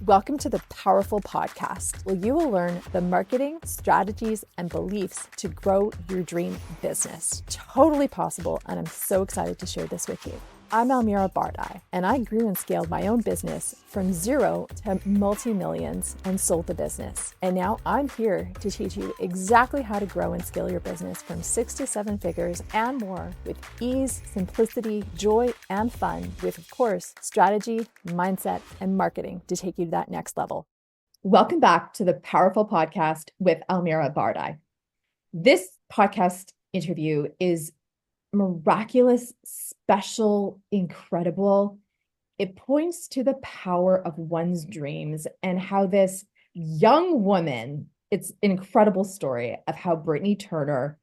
Welcome to the Powerful Podcast, where you will learn the marketing, strategies, and beliefs to grow your dream business. Totally possible, and I'm so excited to share this with you. I'm Almira Bardai, and I grew and scaled my own business from zero to multi-millions and sold the business. And now I'm here to teach you exactly how to grow and scale your business from 6 to 7 figures and more with ease, simplicity, joy, and fun with, of course, strategy, mindset, and marketing to take you to that next level. Welcome back to the Powerful Podcast with Almira Bardai. This podcast interview is miraculous, special, incredible. It points to the power of one's dreams and how this young woman, it's an incredible story of how Britnie Turner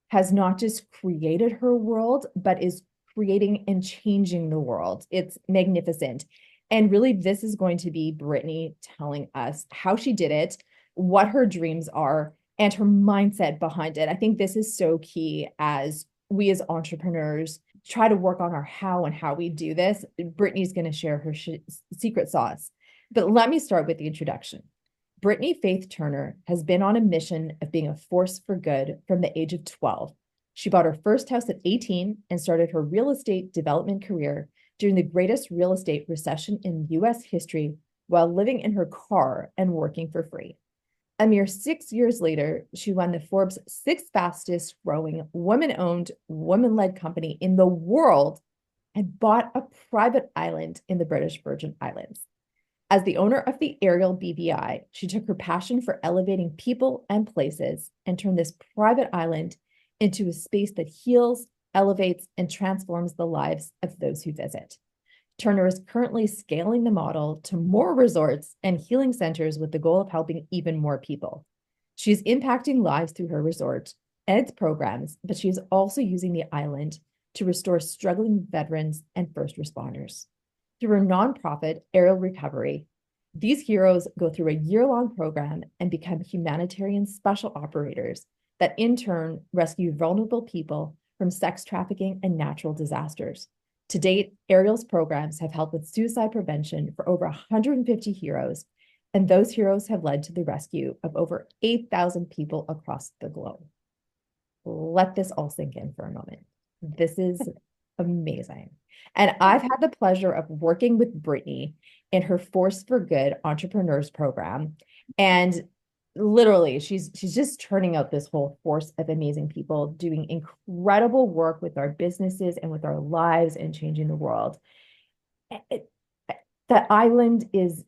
has not just created her world, but is creating and changing the world. It's magnificent. And really, this is going to be Britnie telling us how she did it, what her dreams are, and her mindset behind it. I think this is so key as we as entrepreneurs try to work on our how and how we do this. Britnie's going to share her secret sauce. But let me start with the introduction. Britnie Faith Turner has been on a mission of being a force for good from the age of 12. She bought her first house at 18 and started her real estate development career during the greatest real estate recession in U.S. history while living in her car and working for free. A mere 6 years later, she won the Forbes 6th fastest growing woman-owned, woman-led company in the world and bought a private island in the British Virgin Islands. As the owner of the Ariel BVI, she took her passion for elevating people and places and turned this private island into a space that heals, elevates, and transforms the lives of those who visit. Turner is currently scaling the model to more resorts and healing centers with the goal of helping even more people. She's impacting lives through her resort and its programs, but she is also using the island to restore struggling veterans and first responders. Through her nonprofit, Ariel Recovery, these heroes go through a year-long program and become humanitarian special operators that in turn rescue vulnerable people from sex trafficking and natural disasters. To date, Ariel's programs have helped with suicide prevention for over 150 heroes, and those heroes have led to the rescue of over 8,000 people across the globe. Let this all sink in for a moment. This is amazing. And I've had the pleasure of working with Britnie in her Force for Good Entrepreneurs Program. And literally, she's just turning out this whole force of amazing people doing incredible work with our businesses and with our lives and changing the world. The island is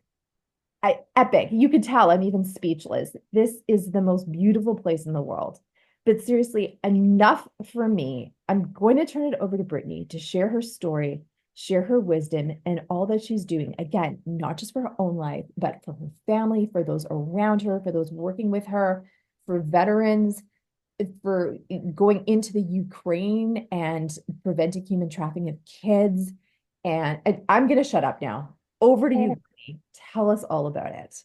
epic. You could tell I'm even speechless. This is the most beautiful place in the world. But seriously, enough for me. I'm going to turn it over to Britnie to share her story, share her wisdom, and all that she's doing. Again, not just for her own life, but for her family, for those around her, for those working with her, for veterans, for going into the Ukraine and preventing human trafficking of kids. And I'm going to shut up now. Over to you, Britnie. Tell us all about it.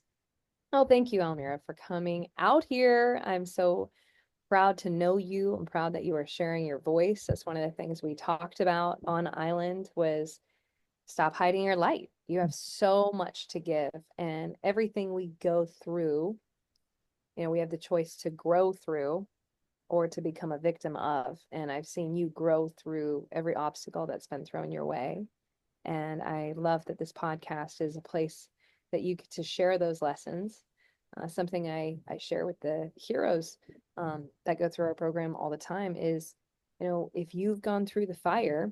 Oh, thank you, Almira, for coming out here. I'm so proud to know you. I'm proud that you are sharing your voice. That's one of the things we talked about on Island was stop hiding your light. You have so much to give, and everything we go through, we have the choice to grow through or to become a victim of. And I've seen you grow through every obstacle that's been thrown your way. And I love that this podcast is a place that you get to share those lessons. Something I share with the heroes that go through our program all the time is, if you've gone through the fire,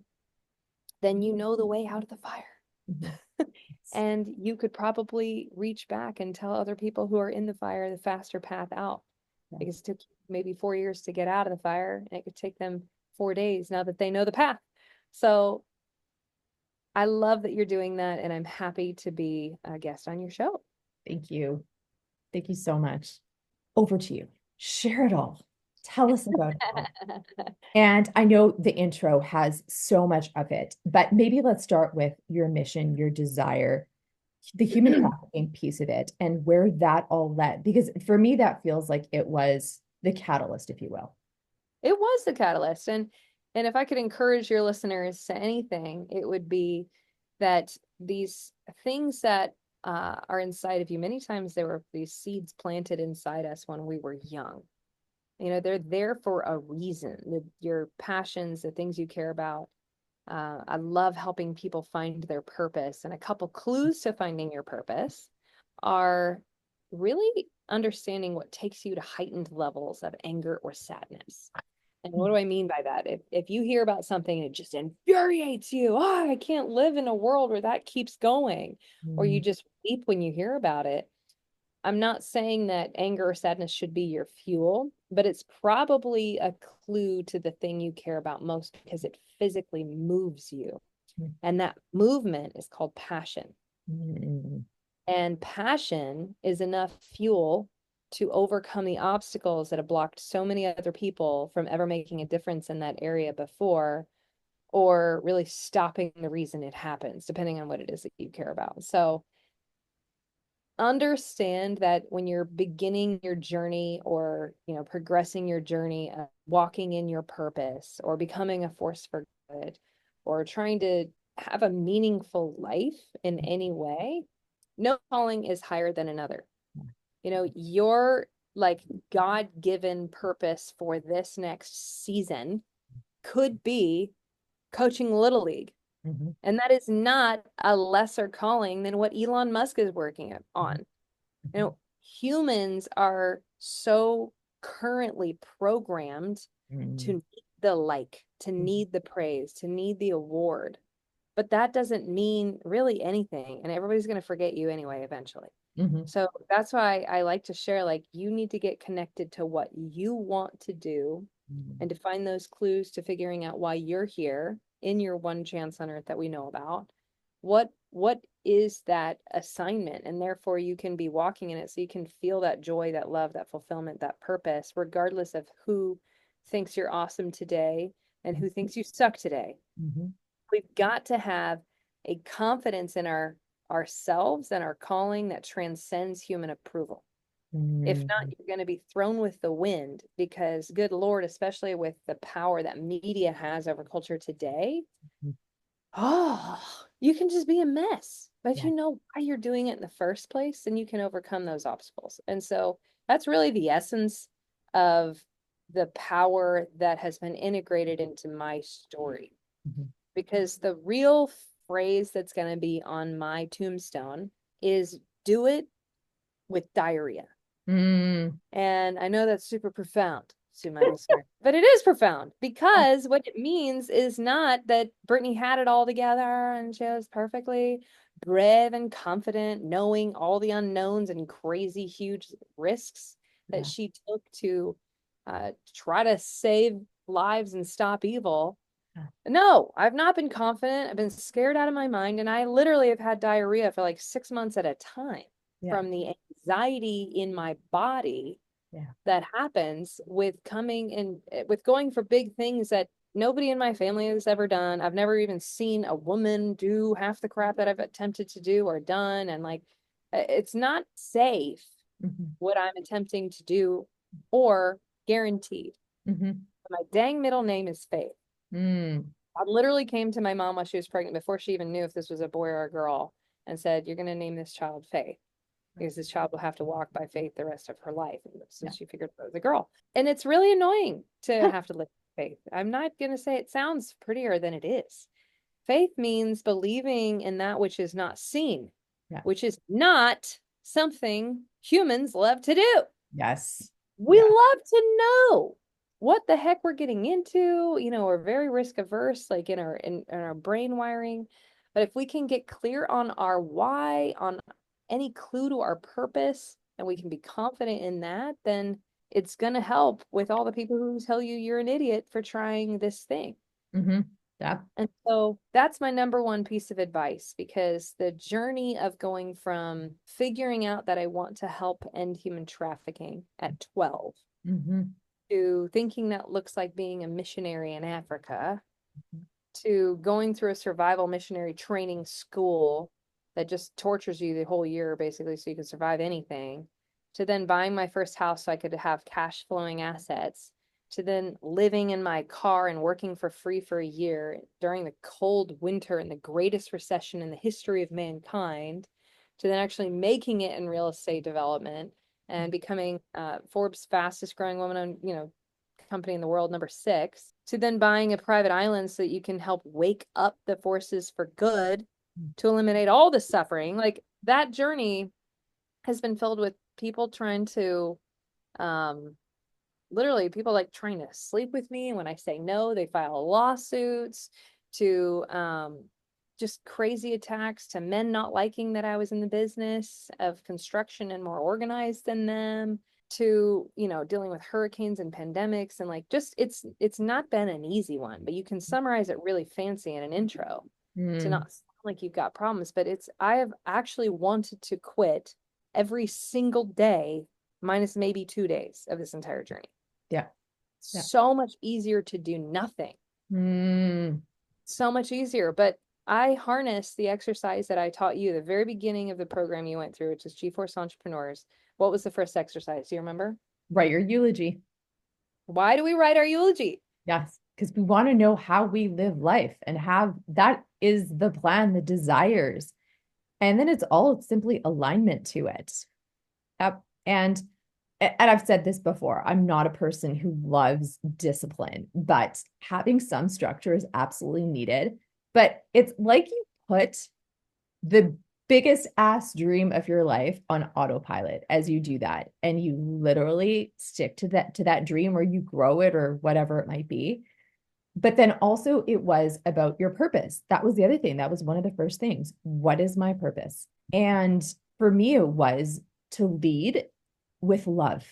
then you know the way out of the fire. And you could probably reach back and tell other people who are in the fire the faster path out. Yeah. Because it took maybe 4 years to get out of the fire, and it could take them 4 days now that they know the path. So I love that you're doing that, and I'm happy to be a guest on your show. Thank you. Thank you so much. Over to you. Share it all. Tell us about it all. And I know the intro has so much of it, but maybe let's start with your mission, your desire, the human trafficking piece of it, and where that all led. Because for me, that feels like it was the catalyst, if you will. It was the catalyst. And if I could encourage your listeners to anything, it would be that these things that are inside of you. Many times there were these seeds planted inside us when we were young. You know, they're there for a reason. Your passions, the things you care about. I love helping people find their purpose. And a couple clues to finding your purpose are really understanding what takes you to heightened levels of anger or sadness. And what do I mean by that? If you hear about something and it just infuriates you, oh, I can't live in a world where that keeps going, or you just weep when you hear about it. I'm not saying that anger or sadness should be your fuel, but it's probably a clue to the thing you care about most because it physically moves you. And that movement is called passion. Mm-hmm. And passion is enough fuel to overcome the obstacles that have blocked so many other people from ever making a difference in that area before, or really stopping the reason it happens, depending on what it is that you care about. So understand that when you're beginning your journey or, you know, progressing your journey of walking in your purpose or becoming a force for good or trying to have a meaningful life in any way, no calling is higher than another. You know, your like God-given purpose for this next season could be coaching Little League. Mm-hmm. And that is not a lesser calling than what Elon Musk is working on. You know, humans are so currently programmed to need the like, to need the praise, to need the award. But that doesn't mean really anything. And everybody's going to forget you anyway, eventually. Mm-hmm. So that's why I like to share, like, you need to get connected to what you want to do and to find those clues to figuring out why you're here in your one chance on earth that we know about. What is that assignment? And therefore you can be walking in it so you can feel that joy, that love, that fulfillment, that purpose, regardless of who thinks you're awesome today and who thinks you suck today. Mm-hmm. We've got to have a confidence in ourselves and our calling that transcends human approval. If not, you're going to be thrown with the wind because, good Lord, especially with the power that media has over culture today, oh, you can just be a mess. But if you know why you're doing it in the first place, then you can overcome those obstacles. And so that's really the essence of the power that has been integrated into my story. Because the real phrase that's going to be on my tombstone is do it with diarrhea. And I know that's super profound to my listener, but it is profound because what it means is not that Britnie had it all together and she was perfectly brave and confident, knowing all the unknowns and crazy huge risks that she took to try to save lives and stop evil. No, I've not been confident. I've been scared out of my mind, and I literally have had diarrhea for like 6 months at a time from the anxiety in my body that happens with coming in, with going for big things that nobody in my family has ever done. I've never even seen a woman do half the crap that I've attempted to do or done. And like, it's not safe what I'm attempting to do or guaranteed. My dang middle name is Faith. I literally came to my mom while she was pregnant before she even knew if this was a boy or a girl and said, you're going to name this child Faith because this child will have to walk by faith the rest of her life. And since she figured it was a girl. And it's really annoying to have to live with faith. I'm not going to say it sounds prettier than it is. Faith means believing in that which is not seen, which is not something humans love to do. Yes. We love to know what the heck we're getting into. You know, we're very risk averse, like in our brain wiring. But if we can get clear on our why, on any clue to our purpose, and we can be confident in that, then it's going to help with all the people who tell you you're an idiot for trying this thing. Yeah. And so that's my number one piece of advice, because the journey of going from figuring out that I want to help end human trafficking at 12 to thinking that looks like being a missionary in Africa to going through a survival missionary training school that just tortures you the whole year, basically, so you can survive anything, to then buying my first house so I could have cash flowing assets, to then living in my car and working for free for a year during the cold winter and the greatest recession in the history of mankind, to then actually making it in real estate development and becoming Forbes fastest growing woman owned, company in the world, number 6, to then buying a private island so that you can help wake up the forces for good to eliminate all the suffering. Like, that journey has been filled with people trying to literally people like trying to sleep with me, and when I say no, they file lawsuits, to just crazy attacks, to men not liking that I was in the business of construction and more organized than them, to dealing with hurricanes and pandemics, and like, just it's not been an easy one, but you can summarize it really fancy in an intro to not sound like you've got problems. But I have actually wanted to quit every single day, minus maybe 2 days of this entire journey. Yeah. So much easier to do nothing. So much easier. But I harnessed the exercise that I taught you the very beginning of the program you went through, which is G-Force Entrepreneurs. What was the first exercise? Do you remember? Write your eulogy. Why do we write our eulogy? Yes, because we want to know how we live life and have that is the plan, the desires. And then it's all simply alignment to it. And I've said this before, I'm not a person who loves discipline, but having some structure is absolutely needed. But it's like you put the biggest ass dream of your life on autopilot as you do that. And you literally stick to that dream, or you grow it, or whatever it might be. But then also it was about your purpose. That was the other thing. That was one of the first things. What is my purpose? And for me, it was to lead with love.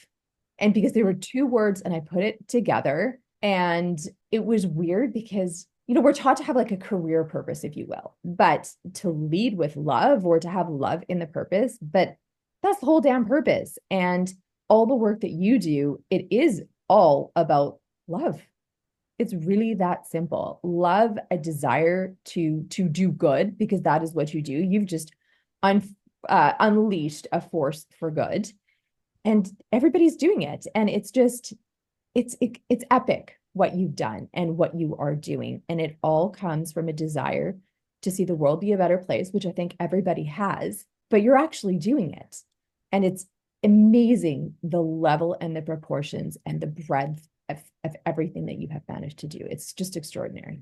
And because there were 2 words and I put it together, and it was weird because, we're taught to have like a career purpose, if you will, but to lead with love, or to have love in the purpose, but that's the whole damn purpose. And all the work that you do, it is all about love. It's really that simple. Love, a desire to do good, because that is what you do. You've just unleashed a force for good, and everybody's doing it. And it's epic what you've done and what you are doing. And it all comes from a desire to see the world be a better place, which I think everybody has, but you're actually doing it. And it's amazing, the level and the proportions and the breadth of everything that you have managed to do. It's just extraordinary.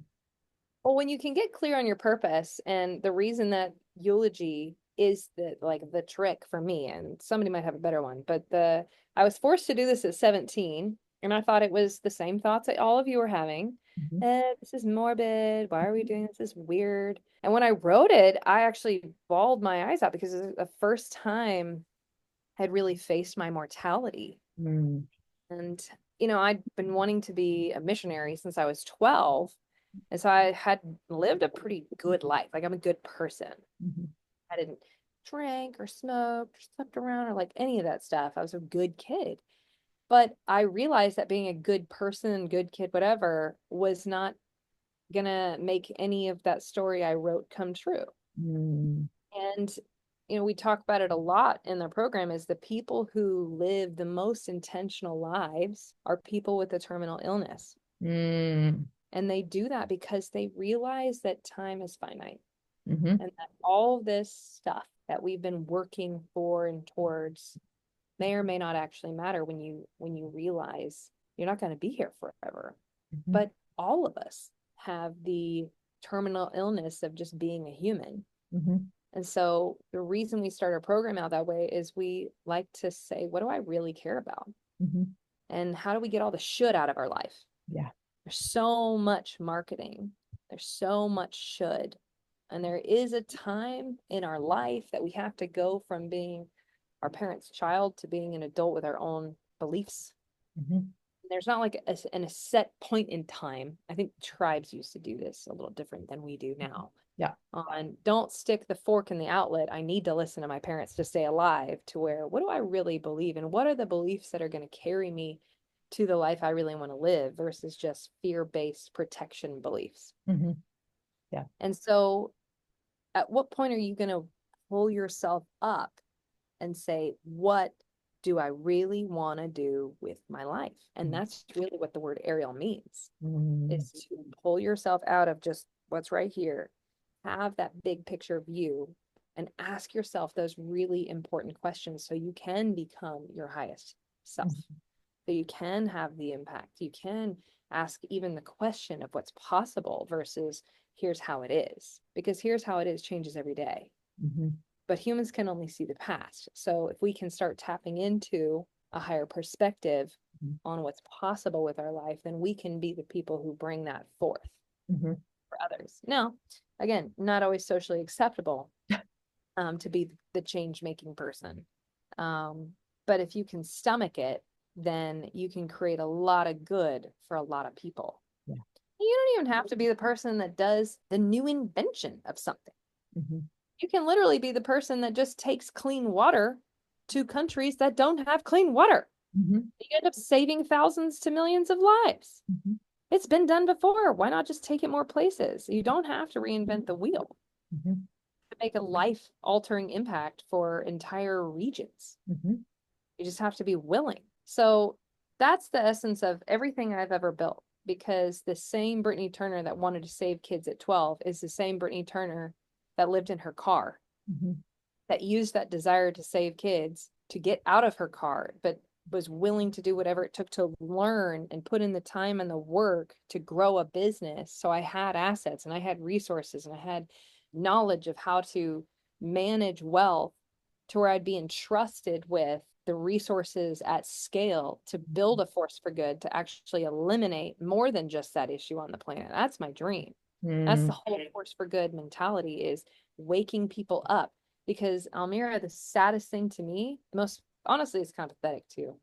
Well, when you can get clear on your purpose, and the reason that eulogy is the trick for me, and somebody might have a better one, but I was forced to do this at 17, and I thought it was the same thoughts that all of you were having. This is morbid. Why are we doing this? This is weird. And when I wrote it, I actually bawled my eyes out, because it was the first time I'd really faced my mortality. And I'd been wanting to be a missionary since I was 12. And so I had lived a pretty good life. Like, I'm a good person. I didn't drink or smoke or slept around or like any of that stuff. I was a good kid. But I realized that being a good person, good kid, whatever, was not gonna make any of that story I wrote come true. And we talk about it a lot in the program, is the people who live the most intentional lives are people with a terminal illness. And they do that because they realize that time is finite. And that all this stuff that we've been working for and towards may or may not actually matter when you realize you're not going to be here forever. But all of us have the terminal illness of just being a human. And so the reason we start our program out that way is we like to say, what do I really care about? And how do we get all the should out of our life? Yeah. There's so much marketing. There's so much should. And there is a time in our life that we have to go from being our parents' child to being an adult with our own beliefs. There's not like a set point in time. I think tribes used to do this a little different than we do now. Yeah. On don't stick the fork in the outlet. I need to listen to my parents to stay alive, to where, what do I really believe? And what are the beliefs that are going to carry me to the life I really want to live, versus just fear-based protection beliefs? Yeah. And so at what point are you going to pull yourself up and say, what do I really want to do with my life? And that's really what the word Ariel means, is to pull yourself out of just what's right here, have that big picture view, and ask yourself those really important questions so you can become your highest self, so you can have the impact. You can ask even the question of what's possible versus here's how it is, because here's how it is changes every day. Mm-hmm. But humans can only see the past. So if we can start tapping into a higher perspective on what's possible with our life, then we can be the people who bring that forth Mm-hmm. for others. Now, again, not always socially acceptable to be the change-making person. But if you can stomach it, then you can create a lot of good for a lot of people. Yeah. You don't even have to be the person that does the new invention of something. Mm-hmm. You can literally be the person that just takes clean water to countries that don't have clean water. Mm-hmm. You end up saving thousands to millions of lives. Mm-hmm. It's been done before. Why not just take it more places? You don't have to reinvent the wheel Mm-hmm. to make a life-altering impact for entire regions. Mm-hmm. You just have to be willing. So that's the essence of everything I've ever built, because the same Britnie Turner that wanted to save kids at 12 is the same Britnie Turner that lived in her car, Mm-hmm. that used that desire to save kids to get out of her car, but was willing to do whatever it took to learn and put in the time and the work to grow a business. So I had assets and I had resources and I had knowledge of how to manage wealth to where I'd be entrusted with the resources at scale to build a force for good, to actually eliminate more than just that issue on the planet. That's my dream. That's the whole force for good mentality, is waking people up. Because Almira, the saddest thing to me, most honestly, it's kind of pathetic too.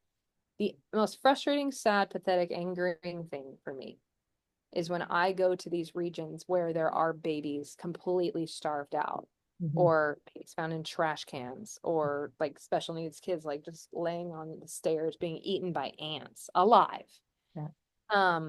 The most frustrating, sad, pathetic, angering thing for me is when I go to these regions where there are babies completely starved out, Mm-hmm. or babies found in trash cans, or like special needs kids like just laying on the stairs being eaten by ants alive. Yeah.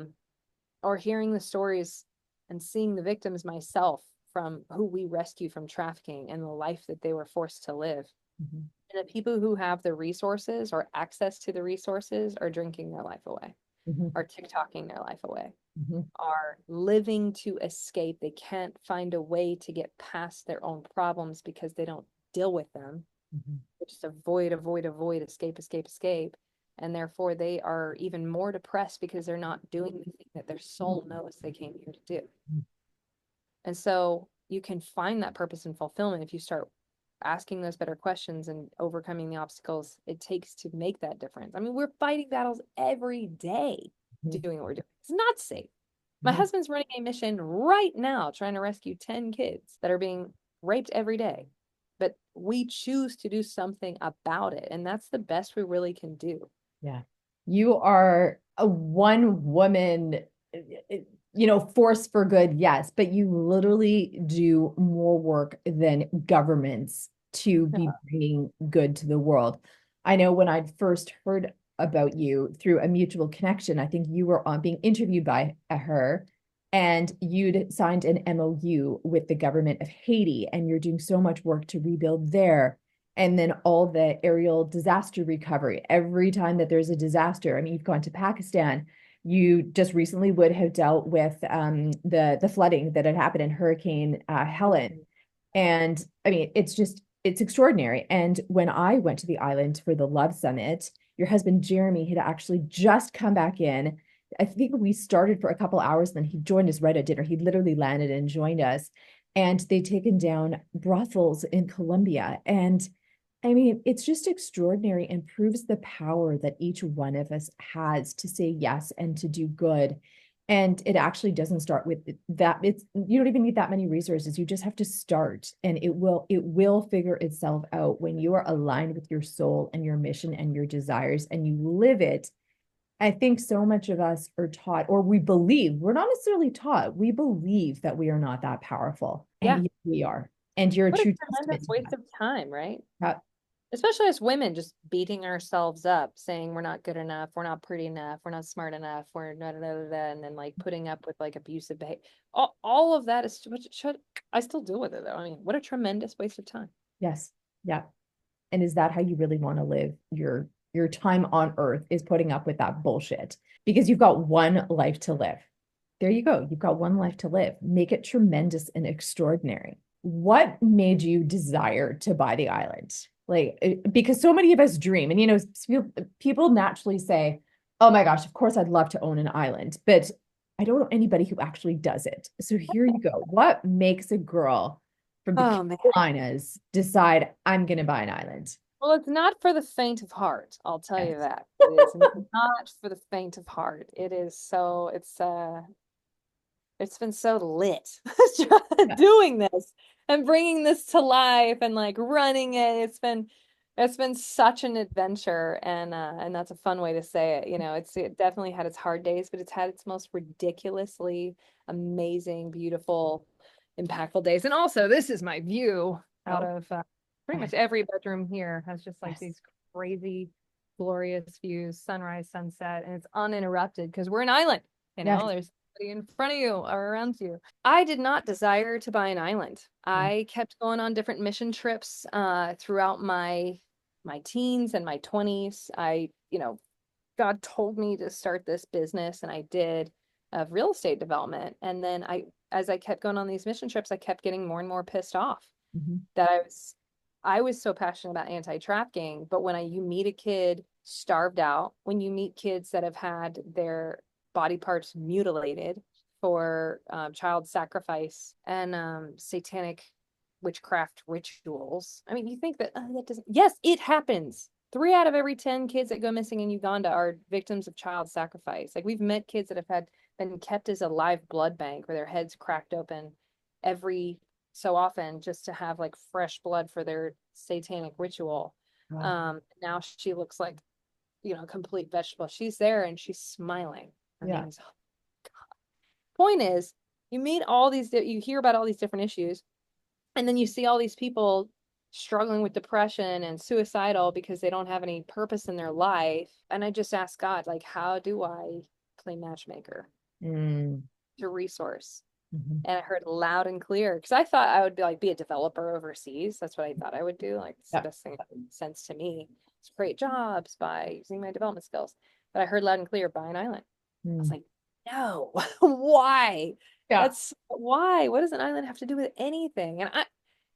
Or hearing the stories and seeing the victims myself from who we rescue from trafficking and the life that they were forced to live. Mm-hmm. And the people who have the resources or access to the resources are drinking their life away, Mm-hmm. are TikToking their life away, Mm-hmm. are living to escape. They can't find a way to get past their own problems because they don't deal with them. Mm-hmm. They just avoid, escape, escape, escape. And therefore they are even more depressed because they're not doing the thing that their soul knows they came here to do. And so you can find that purpose and fulfillment if you start asking those better questions and overcoming the obstacles it takes to make that difference. I mean, we're fighting battles every day doing what we're doing. It's not safe. My husband's running a mission right now trying to rescue 10 kids that are being raped every day. But we choose to do something about it. And that's the best we really can do. Yeah. You are a one woman, force for good, yes, but you literally do more work than governments to be bringing good to the world. I know when I first heard about you through a mutual connection, I think you were being interviewed by her, and you'd signed an MOU with the government of Haiti, and you're doing so much work to rebuild there. And then all the aerial disaster recovery. Every time that there's a disaster, I mean, you've gone to Pakistan. You just recently would have dealt with the flooding that had happened in Hurricane Helen. And I mean, it's extraordinary. And when I went to the island for the Love Summit, your husband, Jeremy, had actually just come back in. I think we started for a couple hours, then he joined us right at dinner. He literally landed and joined us. And they'd taken down brothels in Colombia. And I mean, it's just extraordinary and proves the power that each one of us has to say yes and to do good. And it actually doesn't start with that. You don't even need that many resources. You just have to start, and it will figure itself out when you are aligned with your soul and your mission and your desires and you live it. I think so much of us are taught, or we believe, we're not necessarily taught, we believe that we are not that powerful. Yeah. And we are. And you're a What true a tremendous waste of time, right? Yeah. Especially as women, just beating ourselves up, saying we're not good enough, we're not pretty enough, we're not smart enough, we're da da da da, and then like putting up with like abusive behavior. All of that is I still deal with it though. I mean, what a tremendous waste of time. Yes. Yeah. And is that how you really want to live your time on earth, is putting up with that bullshit? Because you've got one life to live. There you go. You've got one life to live. Make it tremendous and extraordinary. what made you desire to buy the island? Like, because so many of us dream, and people naturally say, "Oh my gosh, of course I'd love to own an island," but I don't know anybody who actually does it. So here you go. What makes a girl from the Oh man. Carolinas decide I'm going to buy an island? Well, it's not for the faint of heart, I'll tell you Yes. that. It is not for the faint of heart. It's been so lit Yeah. doing this and bringing this to life and like running it. It's been such an adventure, and that's a fun way to say it. It definitely had its hard days, but it's had its most ridiculously amazing, beautiful, impactful days. And also, this is my view out Oh, of pretty yes. much every bedroom here has just like Yes. these crazy, glorious views, sunrise, sunset, and it's uninterrupted because we're an island. Yes. There's in front of you or around you. I did not desire to buy an island. I kept going on different mission trips throughout my teens and my 20s. God told me to start this business, and I did, of real estate development. And then as I kept going on these mission trips, I kept getting more and more pissed off Mhm. that I was so passionate about anti-trafficking, but when you meet a kid starved out, when you meet kids that have had their body parts mutilated for child sacrifice and satanic witchcraft rituals, I mean, you think that that doesn't? Yes, it happens. 3 out of every 10 kids that go missing in Uganda are victims of child sacrifice. Like we've met kids that have been kept as a live blood bank where their heads cracked open every so often just to have like fresh blood for their satanic ritual. Wow. Now she looks like, complete vegetable. She's there and she's smiling. Her Yeah. name is Point is, you hear about all these different issues, and then you see all these people struggling with depression and suicidal because they don't have any purpose in their life. And I just ask God, like, how do I play matchmaker Mm. to resource? Mhm. And I heard loud and clear because I thought I would be a developer overseas. That's what I thought I would do. Like it's the Yeah. best thing that made sense to me. It's create jobs by using my development skills. But I heard loud and clear, buy an island. I was Mm. like, no, why? Yeah. That's why. What does an island have to do with anything?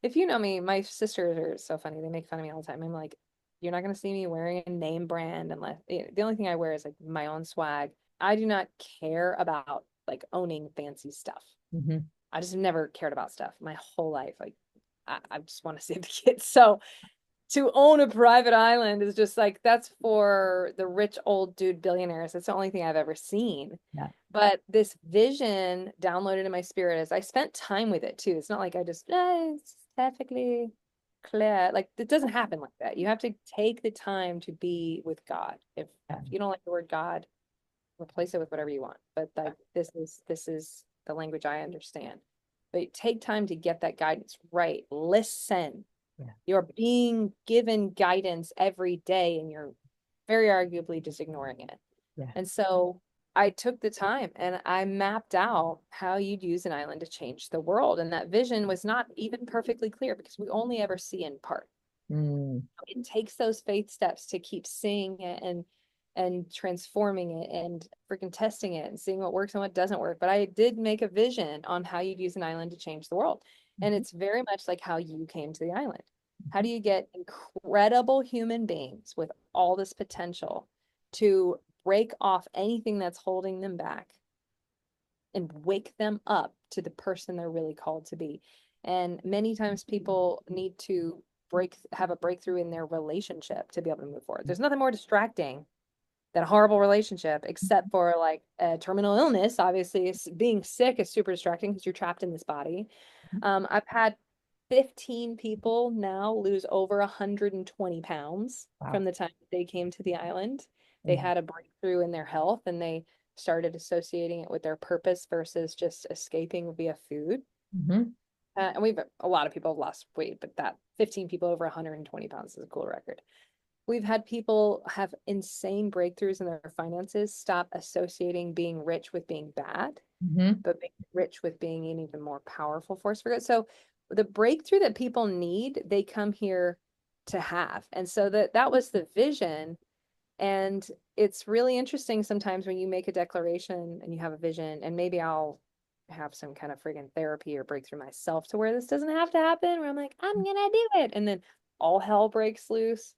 If you know me, my sisters are so funny. They make fun of me all the time. I'm like, you're not gonna see me wearing a name brand unless the only thing I wear is like my own swag. I do not care about like owning fancy stuff. Mhm. I just never cared about stuff my whole life. Like I just want to save the kids. So to own a private island is just like that's for the rich old dude billionaires. That's the only thing I've ever seen. Yeah. But this vision downloaded in my spirit as I spent time with it too. It's not like I just it's perfectly clear. Like it doesn't happen like that. You have to take the time to be with God. If Yeah. you don't like the word God, replace it with whatever you want. But like this is the language I understand. But take time to get that guidance right. Listen. Yeah. You're being given guidance every day and you're very arguably just ignoring it. Yeah. And so I took the time and I mapped out how you'd use an island to change the world. And that vision was not even perfectly clear because we only ever see in part. Mm. It takes those faith steps to keep seeing it and transforming it and freaking testing it and seeing what works and what doesn't work. But I did make a vision on how you'd use an island to change the world. And Mhm. it's very much like how you came to the island. How Mhm. do you get incredible human beings with all this potential to break off anything that's holding them back and wake them up to the person they're really called to be? And many times people need to have a breakthrough in their relationship to be able to move forward. There's nothing more distracting than a horrible relationship, except for like a terminal illness. Obviously, being sick is super distracting because you're trapped in this body. I've had 15 people now lose over 120 pounds Wow. from the time that they came to the island. They Mm. had a breakthrough in their health and they started associating it with their purpose versus just escaping via food. Mhm. And a lot of people have lost weight, but that 15 people over 120 pounds is a cool record. We've had people have insane breakthroughs in their finances, stop associating being rich with being bad, Mhm. but being rich with being an even more powerful force for good. So the breakthrough that people need, they come here to have. And so that was the vision. And it's really interesting sometimes when you make a declaration and you have a vision, and maybe I'll have some kind of friggin' therapy or breakthrough myself to where this doesn't have to happen, where I'm like, I'm gonna do it. And then all hell breaks loose.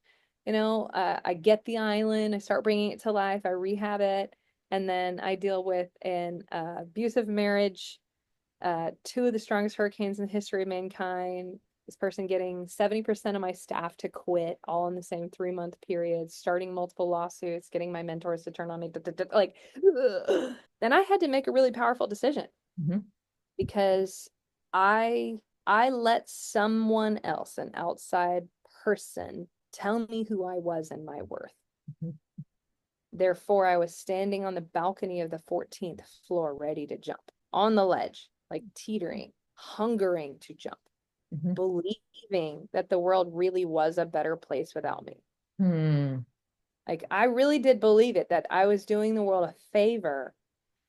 I get the island, I start bringing it to life, I rehab it, and then I deal with an abusive marriage, two of the strongest hurricanes in the history of mankind, this person getting 70% of my staff to quit all in the same 3-month period, starting multiple lawsuits, getting my mentors to turn on me, like, then I had to make a really powerful decision Mm-hmm. because I let someone else, an outside person, tell me who I was and my worth. Mm-hmm. Therefore, I was standing on the balcony of the 14th floor, ready to jump on the ledge, like teetering, hungering to jump, Mm-hmm. believing that the world really was a better place without me. Mm. Like, I really did believe it, that I was doing the world a favor.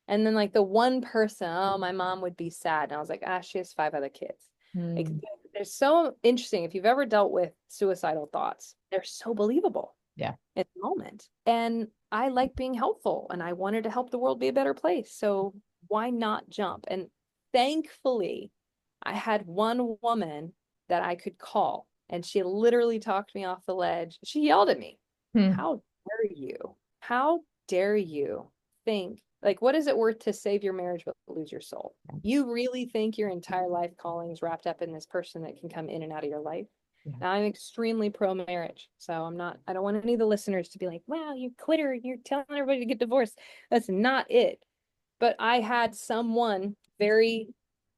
And then, like, the one person, oh, my mom would be sad. And I was like, she has 5 other kids. Like, Mm. they're so interesting. If you've ever dealt with suicidal thoughts, they're so believable. Yeah. At the moment. And I like being helpful and I wanted to help the world be a better place. So why not jump? And thankfully, I had one woman that I could call and she literally talked me off the ledge. She yelled at me. Mm. How dare you? How dare you think, like, what is it worth to save your marriage but lose your soul? You really think your entire life calling is wrapped up in this person that can come in and out of your life? Yeah. Now, I'm extremely pro marriage. So I don't want any of the listeners to be like, wow, you quitter, you're telling everybody to get divorced. That's not it. But I had someone very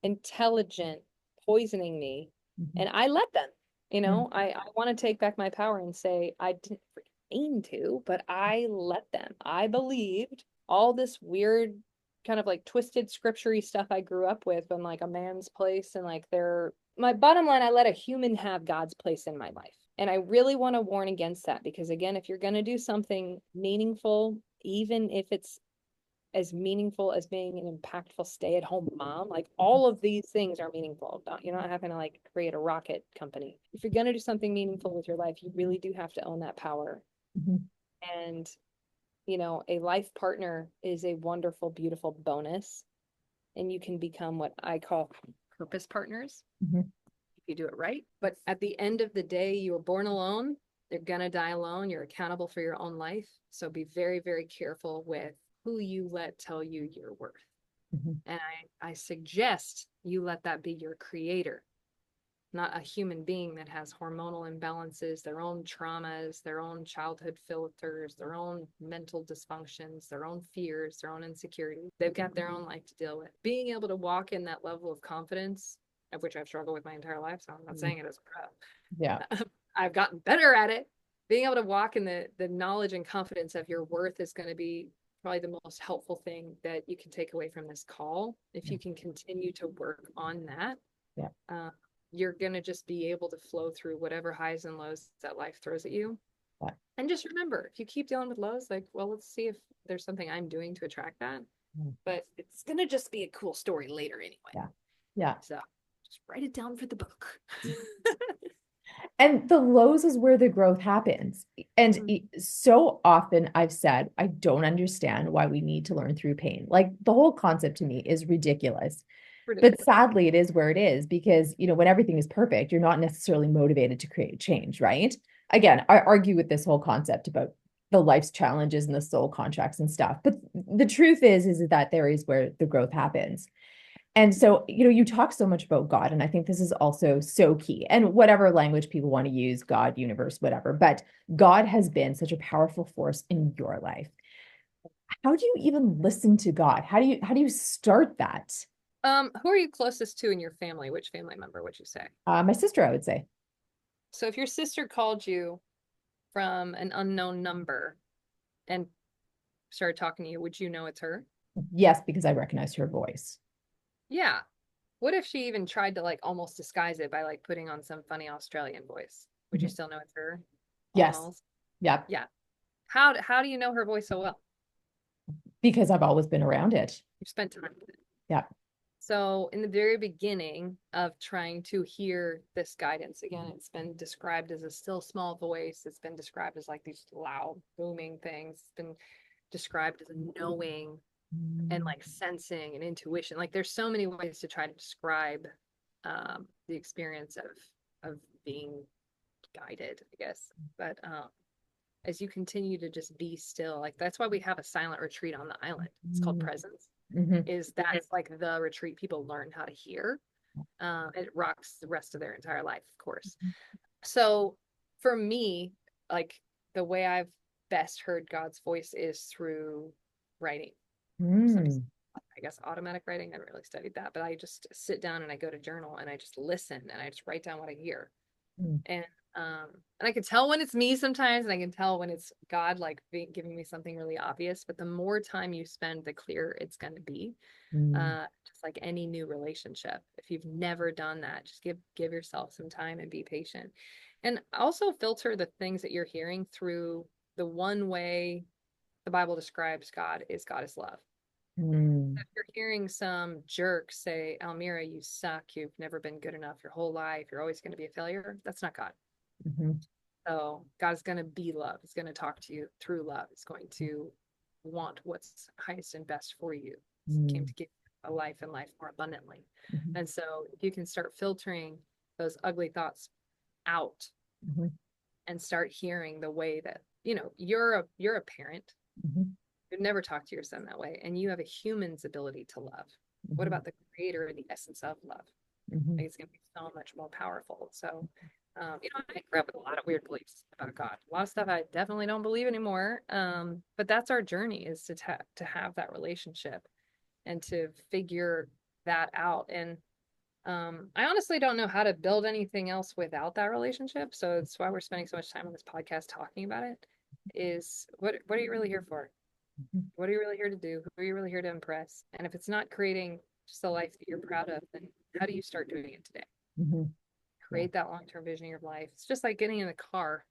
intelligent poisoning me Mm-hmm. and I let them. Mm. I want to take back my power and say I didn't aim to, but I let them. I believed all this weird kind of like twisted scripture-y stuff I grew up with on like a man's place and like my bottom line, I let a human have God's place in my life. And I really want to warn against that because again, if you're going to do something meaningful, even if it's as meaningful as being an impactful stay-at-home mom, like all of these things are meaningful. You're not having to like create a rocket company. If you're going to do something meaningful with your life, you really do have to own that power. Mm-hmm. And a life partner is a wonderful, beautiful bonus. And you can become what I call purpose partners. Mm-hmm. If you do it right. But at the end of the day, you were born alone. You're going to die alone. You're accountable for your own life. So be very, very careful with who you let tell you your worth. Mm-hmm. And I suggest you let that be your creator, not a human being that has hormonal imbalances, their own traumas, their own childhood filters, their own mental dysfunctions, their own fears, their own insecurities. They've got their own life to deal with. Being able to walk in that level of confidence, of which I've struggled with my entire life, so I'm not saying it as a pro. Yeah. I've gotten better at it. Being able to walk in the knowledge and confidence of your worth is going to be probably the most helpful thing that you can take away from this call. If you can continue to work on that, you're going to just be able to flow through whatever highs and lows that life throws at you. Yeah. And just remember, if you keep dealing with lows, like, well, let's see if there's something I'm doing to attract that. But it's going to just be a cool story later anyway. Yeah. Yeah. So just write it down for the book. And the lows is where the growth happens. And so often I've said, I don't understand why we need to learn through pain. Like the whole concept to me is ridiculous. But sadly, it is where it is because, when everything is perfect, you're not necessarily motivated to create change, right? Again, I argue with this whole concept about the life's challenges and the soul contracts and stuff. But the truth is that there is where the growth happens. And so, you talk so much about God, and I think this is also so key. And whatever language people want to use, God, universe, whatever, but God has been such a powerful force in your life. How do you even listen to God? How do you start that? Who are you closest to in your family? Which family member would you say? My sister, I would say. So if your sister called you from an unknown number and started talking to you, would you know it's her? Yes, because I recognized her voice. Yeah. What if she even tried to like almost disguise it by like putting on some funny Australian voice? Would you still know it's her? Yes. Almost? Yeah. Yeah. How do you know her voice so well? Because I've always been around it. You've spent time with it. Yeah. So in the very beginning of trying to hear this guidance, again, it's been described as a still small voice. It's been described as like these loud booming things. It's been described as a knowing. and like sensing and intuition. Like there's so many ways to try to describe the experience of being guided, I guess. But as you continue to just be still, like that's why we have a silent retreat on the island. It's called presence. Is that's like the retreat people learn how to hear. It rocks the rest of their entire life, of course. So for me, like the way I've best heard God's voice is through writing. I guess automatic writing. I haven't really studied that, but I just sit down and I go to journal and I just listen and I just write down what I hear. And I can tell when it's me sometimes, and I can tell when it's God, like giving me something really obvious. But the more time you spend, the clearer it's going to be. Just like any new relationship, if you've never done that, just give yourself some time and be patient. And also filter the things that you're hearing through the one way the Bible describes God is love. If you're hearing some jerk say, Almira, you suck, you've never been good enough your whole life, you're always going to be a failure, that's not God. So God's going to be love. He's going to talk to you through love. He's going to want what's highest and best for you. He came to give a life and life more abundantly. And so if you can start filtering those ugly thoughts out and start hearing the way that, you know, you're a parent. You'd never talk to your son that way, and you have a human's ability to love. What about the creator, the essence of love? I think it's going to be so much more powerful. So, you know, I grew up with a lot of weird beliefs about God. A lot of stuff I definitely don't believe anymore. But that's our journey, is to have that relationship and to figure that out. And I honestly don't know how to build anything else without that relationship. So that's why we're spending so much time on this podcast talking about it. Is what are you really here for? What are you really here to do? Who are you really here to impress? And if it's not creating just a life that you're proud of, then how do you start doing it today? Create that long-term vision of your life. It's just like getting in a car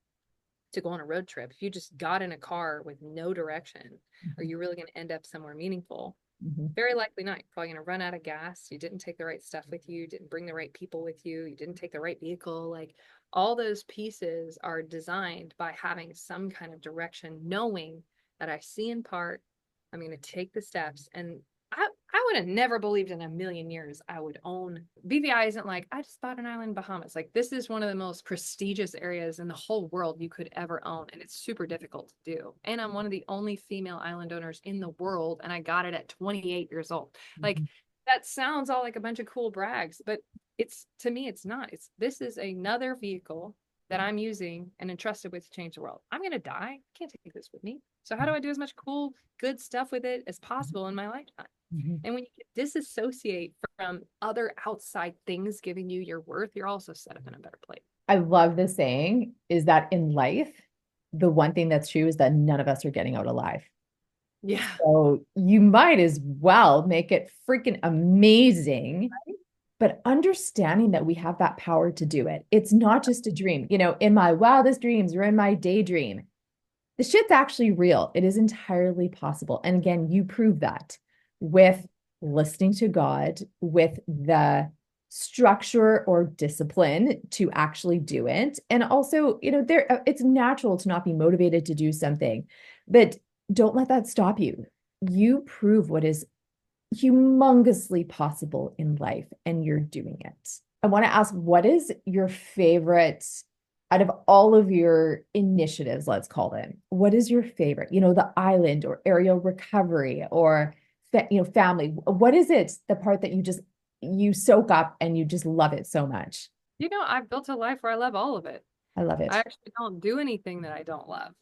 to go on a road trip. If you just got in a car with no direction, are you really going to end up somewhere meaningful? Very likely not. You're probably going to run out of gas. You didn't take the right stuff with you. You didn't bring the right people with you. You didn't take the right vehicle. Like all those pieces are designed by having some kind of direction, knowing that I see in part, I'm going to take the steps. And I would have never believed in a million years I would own. BVI isn't like, I just bought an island in Bahamas. Like this is one of the most prestigious areas in the whole world you could ever own. And it's super difficult to do. And I'm one of the only female island owners in the world. And I got it at 28 years old. Like that sounds all like a bunch of cool brags, but it's, to me, it's not. This is another vehicle that I'm using and entrusted with to change the world. I'm going to die. I can't take this with me. So how do I do as much cool, good stuff with it as possible in my lifetime? And when you disassociate from other outside things giving you your worth, you're also set up in a better place. I love the saying is that in life, the one thing that's true is that none of us are getting out alive. Yeah. So you might as well make it freaking amazing, but understanding that we have that power to do it. It's not just a dream, you know, in my wildest dreams or in my daydream. The shit's actually real. It is entirely possible. And again, you prove that with listening to God, with the structure or discipline to actually do it. And also, you know, it's natural to not be motivated to do something, but don't let that stop you. You prove what is humongously possible in life, and you're doing it. I want to ask, what is your favorite out of all of your initiatives, let's call them, what is your favorite? You know, the island or aerial recovery or, family. What is it, the part that you soak up and you just love it so much? You know, I've built a life where I love all of it. I love it. I actually don't do anything that I don't love.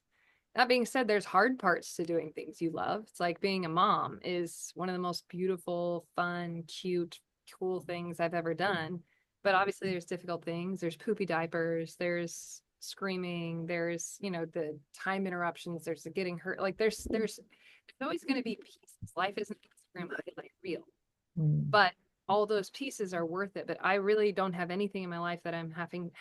That being said, there's hard parts to doing things you love. It's like being a mom is one of the most beautiful, fun, cute, cool things I've ever done. But obviously there's difficult things. There's poopy diapers, there's screaming, there's, you know, the time interruptions, there's the getting hurt. Like there's always going to be pieces. Life isn't Instagram highlight reel. But all those pieces are worth it. But I really don't have anything in my life that I'm having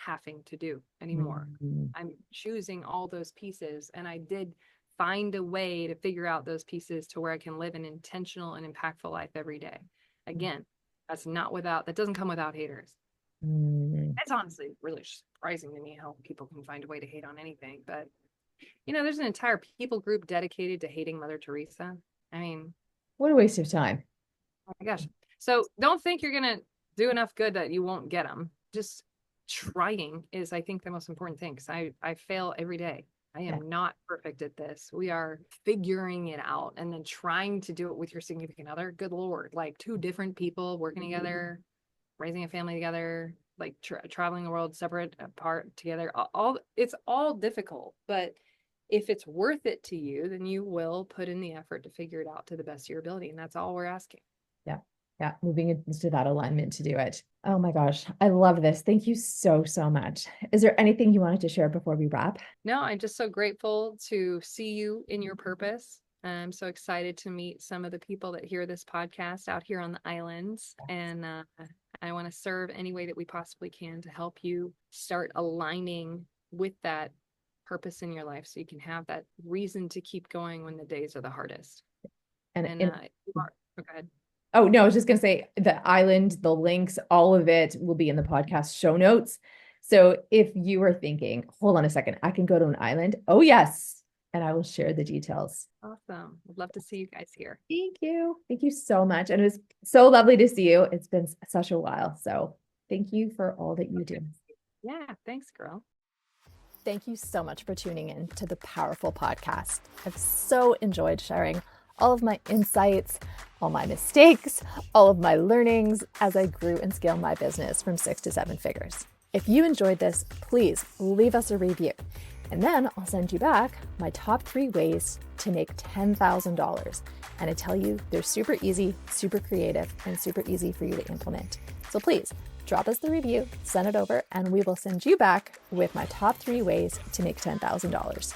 to do anymore. I'm choosing all those pieces, and I did find a way to figure out those pieces to where I can live an intentional and impactful life every day. Again, that doesn't come without haters. It's honestly really surprising to me how people can find a way to hate on anything. But, you know, there's an entire people group dedicated to hating Mother Teresa. I mean, What a waste of time. Oh my gosh. So don't think you're going to do enough good that you won't get them. Just trying is, I think, the most important thing, because I fail every day. I am not perfect at this. We are figuring it out, and then trying to do it with your significant other. Good Lord, like two different people working together, raising a family together, like traveling the world separate, apart, together. It's all difficult, but if it's worth it to you, then you will put in the effort to figure it out to the best of your ability. And that's all we're asking. Yeah. Yeah. Moving into that alignment to do it. Oh my gosh. I love this. Thank you so, so much. Is there anything you wanted to share before we wrap? No, I'm just so grateful to see you in your purpose. I'm so excited to meet some of the people that hear this podcast out here on the islands. And I want to serve any way that we possibly can to help you start aligning with that purpose in your life, so you can have that reason to keep going when the days are the hardest. Go ahead. Oh, no, I was just going to say the island, the links, all of it will be in the podcast show notes. So if you are thinking, hold on a second, I can go to an island. Oh, yes. And I will share the details. Awesome. I'd love to see you guys here. Thank you. Thank you so much. And it was so lovely to see you. It's been such a while. So thank you for all that you do. Yeah. Thanks, girl. Thank you so much for tuning in to the Powerful Podcast. I've so enjoyed sharing all of my insights, all my mistakes, all of my learnings as I grew and scaled my business from 6 to 7 figures. If you enjoyed this, please leave us a review. And then I'll send you back my top 3 ways to make $10,000. And I tell you, they're super easy, super creative, and super easy for you to implement. So please drop us the review, send it over, and we will send you back with my top 3 ways to make $10,000.